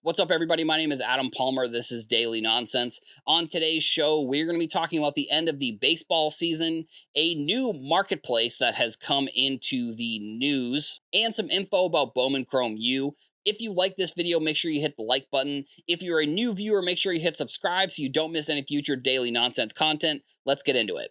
What's up, everybody? My name is Adam Palmer. This is Daily Nonsense. On today's show, we're going to be talking about the end of the baseball season, a new marketplace that has come into the news, and some info about Bowman Chrome U. If you like this video, make sure you hit the like button. If you're a new viewer, make sure you hit subscribe so you don't miss any future Daily Nonsense content. Let's get into it.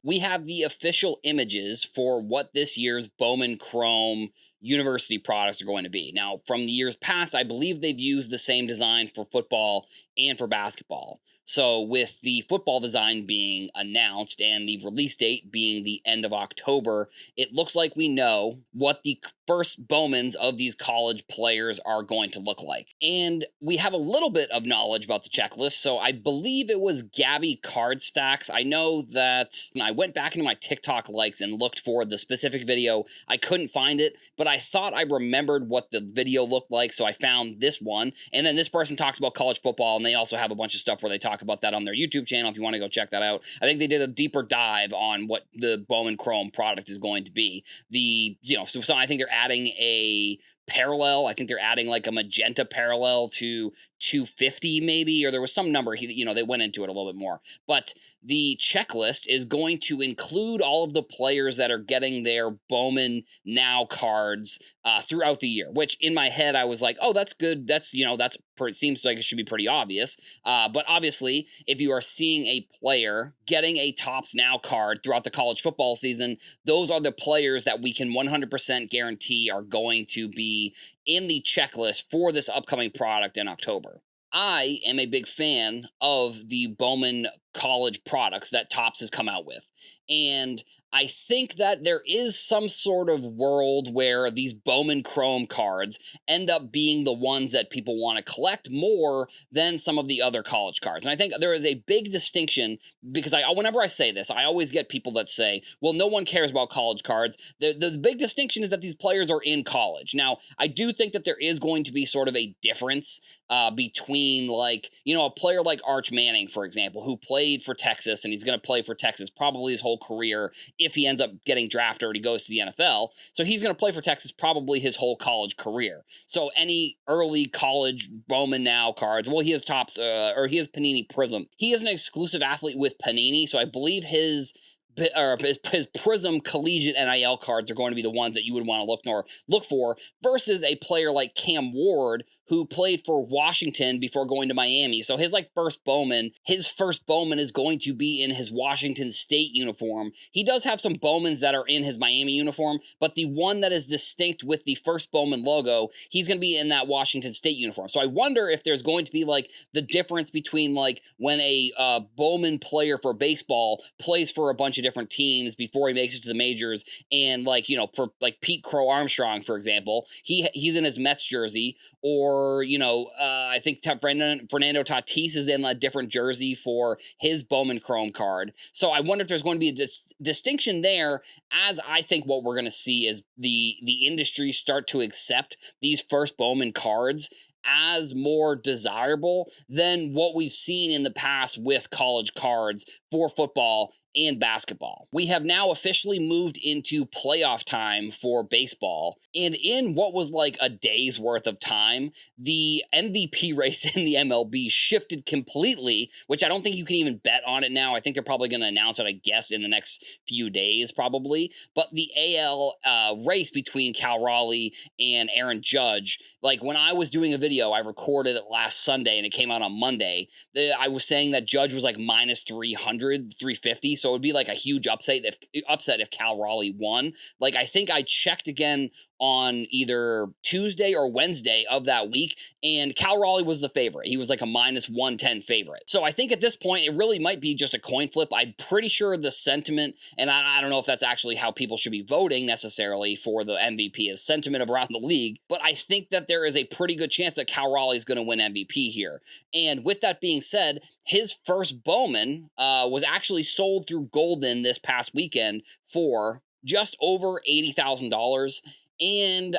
We have the official images for what this year's Bowman Chrome University products are going to be. Now, from the years past, I believe they've used the same design for football and for basketball. So with the football design being announced and the release date being the end of October, it looks like we know what the first Bowmans of these college players are going to look like. And we have a little bit of knowledge about the checklist, so I believe it was Gabby Card Stacks. I know that I went back into my TikTok likes and looked for the specific video. I couldn't find it, but I thought I remembered what the video looked like, so I found this one. And then this person talks about college football, and they also have a bunch of stuff where they talk about that on their YouTube channel if you want to go check that out. I think they did a deeper dive on what the Bowman Chrome product is going to be. So I think they're adding a parallel. I think they're adding like a magenta parallel to 250 maybe, or there was some number, they went into it a little bit more. But the checklist is going to include all of the players that are getting their Bowman Now cards throughout the year, which in my head I was like, oh, that's good. It seems like it should be pretty obvious. But obviously, if you are seeing a player getting a Topps Now card throughout the college football season, those are the players that we can 100% guarantee are going to be in the checklist for this upcoming product in October. I am a big fan of the Bowman college products that Topps has come out with. And I think that there is some sort of world where these Bowman Chrome cards end up being the ones that people want to collect more than some of the other college cards. And I think there is a big distinction because whenever I say this, I always get people that say, well, no one cares about college cards. The big distinction is that these players are in college. Now, I do think that there is going to be sort of a difference between a player like Arch Manning, for example, who played for Texas and he's going to play for Texas probably his whole career if he ends up getting drafted or he goes to the NFL. So he's going to play for Texas probably his whole college career. So any early college Bowman Now cards, well, he has Topps he has Panini Prism. He is an exclusive athlete with Panini, so I believe his Prism Collegiate NIL cards are going to be the ones that you would want to look for versus a player like Cam Ward, who played for Washington before going to Miami. So his first Bowman is going to be in his Washington State uniform. He does have some Bowmans that are in his Miami uniform, but the one that is distinct with the first Bowman logo, he's going to be in that Washington State uniform. So I wonder if there's going to be the difference between when a Bowman player for baseball plays for a bunch of different teams before he makes it to the majors, and for Pete Crow Armstrong, for example, he's in his Mets jersey, or I think Fernando Tatis is in a different jersey for his Bowman Chrome card. So I wonder if there's going to be a distinction there, as I think what we're going to see is the industry start to accept these first Bowman cards as more desirable than what we've seen in the past with college cards for football and basketball. We have now officially moved into playoff time for baseball, and in what was a day's worth of time, the MVP race in the MLB shifted completely, which I don't think you can even bet on it now. I think they're probably going to announce it, I guess, in the next few days, probably. But the AL race between Cal Raleigh and Aaron Judge, when I was doing a video, I recorded it last Sunday and it came out on Monday. I was saying that Judge was minus 300, 350. So it would be a huge upset if Cal Raleigh won. I think I checked again on either Tuesday or Wednesday of that week, and Cal Raleigh was the favorite. He was a minus 110 favorite. So I think at this point, it really might be just a coin flip. I'm pretty sure the sentiment, and I don't know if that's actually how people should be voting necessarily for the MVP, is sentiment of around the league, but I think that there is a pretty good chance that Cal Raleigh is going to win MVP here. And with that being said, his first Bowman was actually sold through Golden this past weekend for just over $80,000. And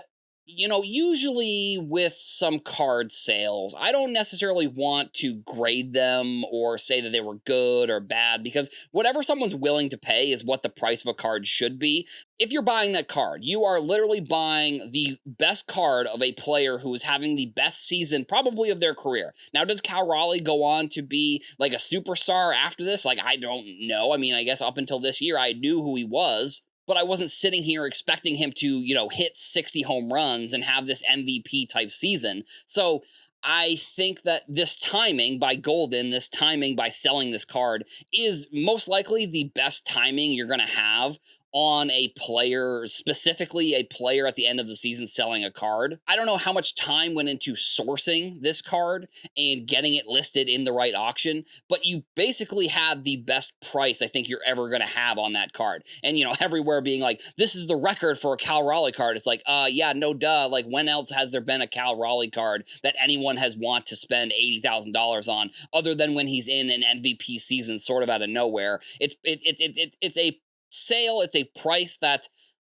Usually with some card sales, I don't necessarily want to grade them or say that they were good or bad because whatever someone's willing to pay is what the price of a card should be. If you're buying that card, you are literally buying the best card of a player who is having the best season probably of their career. Now, does Cal Raleigh go on to be like a superstar after this? Like, I don't know. I mean, I guess up until this year, I knew who he was, but I wasn't sitting here expecting him to, hit 60 home runs and have this MVP type season. So I think that this timing by Golden, this timing by selling this card, is most likely the best timing you're going to have on a player, specifically a player at the end of the season selling a card. I don't know how much time went into sourcing this card and getting it listed in the right auction, but you basically had the best price I think you're ever going to have on that card. And, everywhere being like, this is the record for a Cal Raleigh card. It's like, yeah, no duh. Like, when else has there been a Cal Raleigh card that anyone has want to spend $80,000 on other than when he's in an MVP season sort of out of nowhere? It's a sale, it's a price that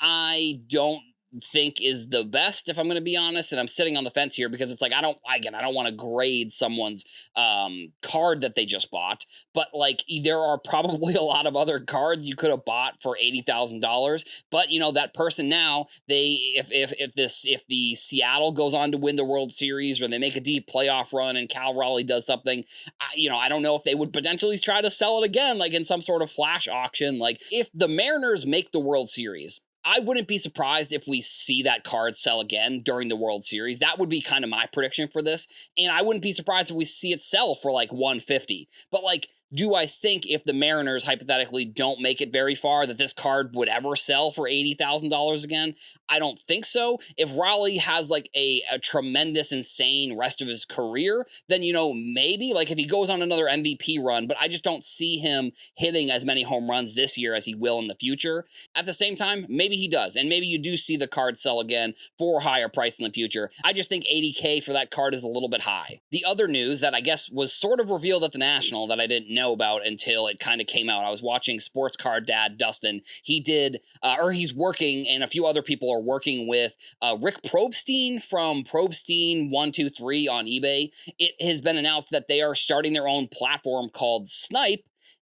I don't think is the best, if I'm going to be honest. And I'm sitting on the fence here because it's like, I don't want to grade someone's card that they just bought, but like there are probably a lot of other cards you could have bought for $80,000. But that person now, if the Seattle goes on to win the World Series or they make a deep playoff run and Cal Raleigh does something, I don't know if they would potentially try to sell it again, like in some sort of flash auction. Like, if the Mariners make the World Series, I wouldn't be surprised if we see that card sell again during the World Series. That would be kind of my prediction for this. And I wouldn't be surprised if we see it sell for like 150. But like, do I think if the Mariners hypothetically don't make it very far that this card would ever sell for $80,000 again? I don't think so. If Raleigh has like a tremendous, insane rest of his career, then, maybe like if he goes on another MVP run, but I just don't see him hitting as many home runs this year as he will in the future. At the same time, maybe he does. And maybe you do see the card sell again for a higher price in the future. I just think $80K for that card is a little bit high. The other news that I guess was sort of revealed at the National that I didn't know about until it kind of came out. I was watching Sports Card Dad Dustin. He did, he's working, and a few other people are working with Rick Probstein from Probstein123 on eBay. It has been announced that they are starting their own platform called Snipe,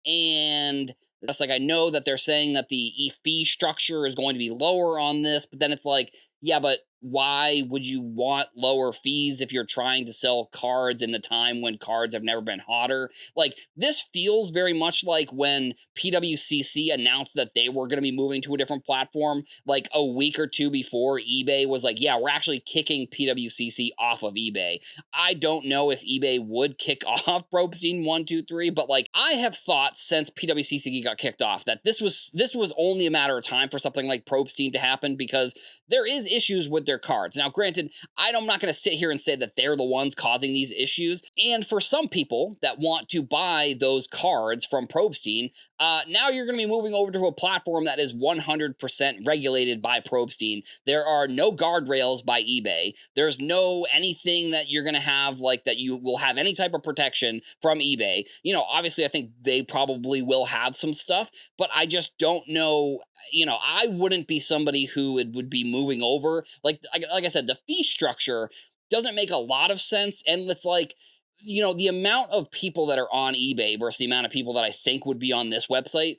and just like I know that they're saying that the fee structure is going to be lower on this, but then it's like, yeah, but why would you want lower fees if you're trying to sell cards in the time when cards have never been hotter? Like, this feels very much like when PWCC announced that they were going to be moving to a different platform, like a week or two before eBay was like, yeah, we're actually kicking PWCC off of eBay. I don't know if eBay would kick off Probstein123, but like, I have thought since PWCC got kicked off that this was only a matter of time for something like Probstein to happen, because there is issues with their cards. Now, granted, I'm not going to sit here and say that they're the ones causing these issues. And for some people that want to buy those cards from Probstein, now you're going to be moving over to a platform that is 100% regulated by Probstein. There are no guardrails by eBay. There's no anything that you're going to have like that you will have any type of protection from eBay. Obviously, I think they probably will have some stuff, but I just don't know. I wouldn't be somebody who would be moving over. Like I said, the fee structure doesn't make a lot of sense. And it's like, the amount of people that are on eBay versus the amount of people that I think would be on this website,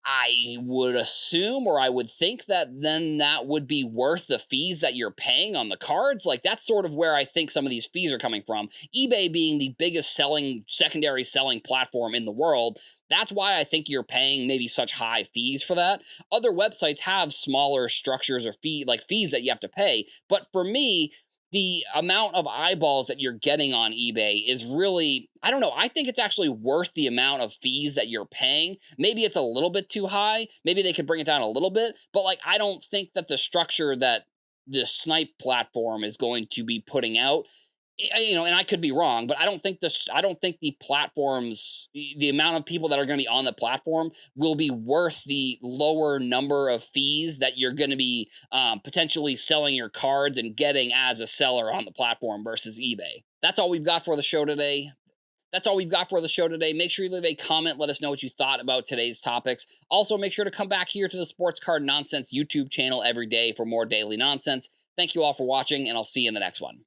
I would assume, or I would think that then that would be worth the fees that you're paying on the cards. Like, that's sort of where I think some of these fees are coming from. eBay being the biggest secondary selling platform in the world, that's why I think you're paying maybe such high fees for that. Other websites have smaller structures or fees that you have to pay. But for me, the amount of eyeballs that you're getting on eBay is really, I don't know, I think it's actually worth the amount of fees that you're paying. Maybe it's a little bit too high. Maybe they could bring it down a little bit. But like, I don't think that the structure that the Snipe platform is going to be putting out, and I could be wrong, but I don't think the platforms, the amount of people that are going to be on the platform will be worth the lower number of fees that you're going to be potentially selling your cards and getting as a seller on the platform versus eBay. That's all we've got for the show today. Make sure you leave a comment. Let us know what you thought about today's topics. Also, make sure to come back here to the Sports Card Nonsense YouTube channel every day for more daily nonsense. Thank you all for watching, and I'll see you in the next one.